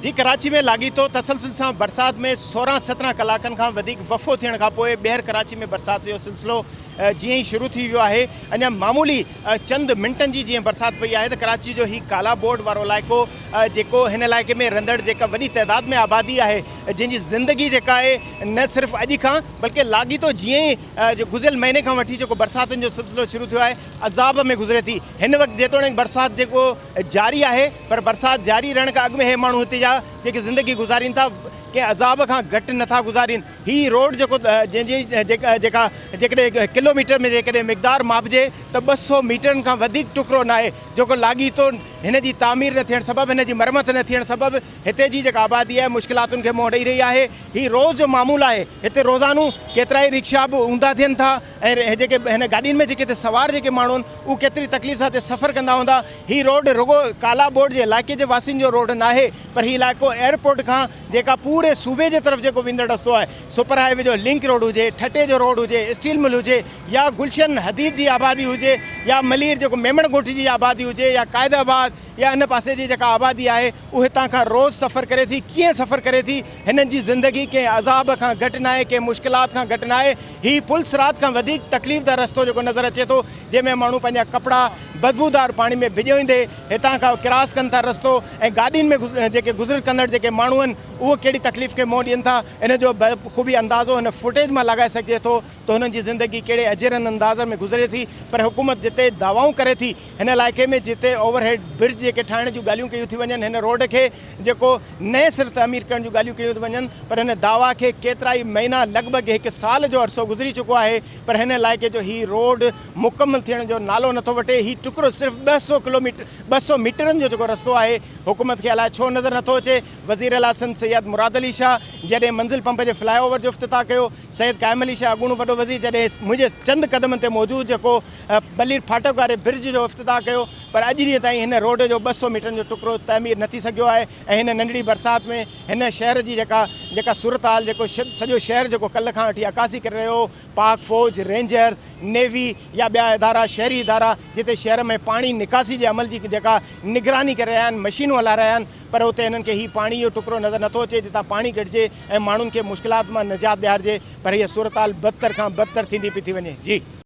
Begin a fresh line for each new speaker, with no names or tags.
जी कराची में लाॻीतो तसलसल सां बरसात में 16-17 कलाकनि खां वधीक वफ़ो थियण खां पोइ ॿीहर कराची में बरसात जो सिलसिलो जीअं ई शुरू थी वियो आहे। अञा मामूली चंद मिंटनि जी जीअं बरसात पई आहे त कराची जो ही काला बोर्ड वारो इलाइक़ो जेको हिन इलाइक़े में रहंदड़ जेका वॾी तइदाद में आबादी आहे, जंहिंजी ज़िंदगी जेका आहे न सिर्फ़ु अॼु खां बल्कि लाॻीतो जीअं ई जो गुज़िरियल महीने खां वठी जेको बरसातुनि जो सिलसिलो शुरू थियो आहे अज़ाब में गुज़रे थी। हिन वक़्तु जेतोणीकि बरसात जेको जारी आहे, पर बरसात जारी रहण खां अॻु में हे माण्हू हिते जा जेके ज़िंदगी गुज़ारीनि था कंहिं अज़ाब खां घटि नथा गुज़ारीनि। ही रोड जेको जंहिंजी जेका जेकॾहिं किलोमीटर में जेकॾहिं मिक़दार मापिजे त 200 मीटरनि खां वधीक टुकड़ो न आहे जेको लाॻीतो हिन जी तामीर न थियणु सबबु, हिन जी मरमत न थियणु सबबु हिते जी जेका आबादी आहे मुश्किलातुनि खे मुंहुं ॾेई रही आहे। ही रोज़ जो मामूल आहे। हिते रोज़ानू केतिरा ई रिक्शा बि ऊंधा थियनि था ऐं जेके हिन गाॾियुनि में जेके हिते सवार जेके माण्हू आहिनि उहे केतिरी तकलीफ़ सां हिते सफ़र कंदा हूंदा। ही रोड रुगो काला बोर्ड जे इलाइक़े जे वासियुनि जो रोड न आहे, पर ही इलाइक़ो एयरपोर्ट खां जेका पूरे सूबे जे तरफ़ जेको वेंदड़ रस्तो आहे, सुपर हाईवे जो लिंक रोड हुजे, ठटे जो रोड हुजे, स्टील मिल हुजे, या गुलशन हदीद जी आबादी हुजे, या मलीर जेको मेमण ॻोठ जी आबादी हुजे, या क़ाइदाबाद या इन पासे जी जेका आबादी आहे उहे हितां खां रोज़ सफ़र करे थी। कीअं सफ़र करे थी? हिननि जी ज़िंदगी कंहिं अज़ाब खां घटि न आहे, कंहिं मुश्किलात खां घटि न आहे। ही पुलिस राति खां वधीक तकलीफ़दार रस्तो जेको नज़र अचे थो, जंहिंमें माण्हू पंहिंजा कपिड़ा बदबूदार पाणी में भिॼोईंदे हितां खां क्रॉस कनि था रस्तो, ऐं गाॾियुनि में जेके गुज़र कंदड़ जेके माण्हू आहिनि उहे कहिड़ी तकलीफ़ खे मुंहुं ॾियनि था। इन जो बख़ूबी अंदाज़ो हिन फुटेज मां लॻाए सघिजे थो त हुननि जी ज़िंदगी कहिड़े अजरनि अंदाज़ में गुज़रे थी। पर हुकूमत जिते दावाऊं करे थी हिन इलाइक़े में, जिते ओवरहेड ब्रिज जेके ठाहिण जूं ॻाल्हियूं कयूं थी वञनि, हिन रोड खे जेको नए सिर तामीर करण जूं ॻाल्हियूं कयूं थी वञनि, पर हिन दावा खे केतिरा ई महीना लॻभॻि 1 साल जो अरसो गुज़री चुको आहे, पर हिन इलाइक़े जो ही रोड मुकमल थियण जो नालो नथो वठे। ही टुकड़ो सिर्फ़ु 200 मीटरनि जो जेको रस्तो आहे, हुकूमत खे अलाए छो नज़र नथो अचे। वज़ीर आला सिंध सैयद मुराद अली शाह जॾहिं मंज़िल पंप जे फ्लाईओवर जो इफ़्तिताह कयो, सैयद क़ाइम अली शाह अॻूणो वॾो वज़ीर जॾहिं मुंहिंजे चंद क़दमनि ते मौजूदु जेको बलीर फाटक वारे ब्रिज जो इफ़्तिताह कयो, पर अॼु ॾींहं ताईं हिन रोड जो 200 मीटरनि जो टुकड़ो तामीर न थी सघियो आहे। ऐं हिन नंढड़ी बरसाति में हिन शहर जी जेका सूरत हाल, जेको सॼो शहर जेको कल्ह खां वठी अकासी करे रहियो, पाक फ़ौज, रेंजर, नेवी या ॿिया इदारा, शहरी इदारा जिते शहर में पाणी निकासी जे अमल जी जेका निगरानी करे रहिया आहिनि, मशीनूं हला रहिया आहिनि, पर उते हिननि खे ही पाणी जो टुकड़ो नज़र नथो अचे जितां पाणी घटिजे ऐं माण्हुनि खे मुश्किलात मां निजात ॾियारिजे। पर हीअ सूरत हाल बदतर खां बदतर थींदी पई थी वञे। जी।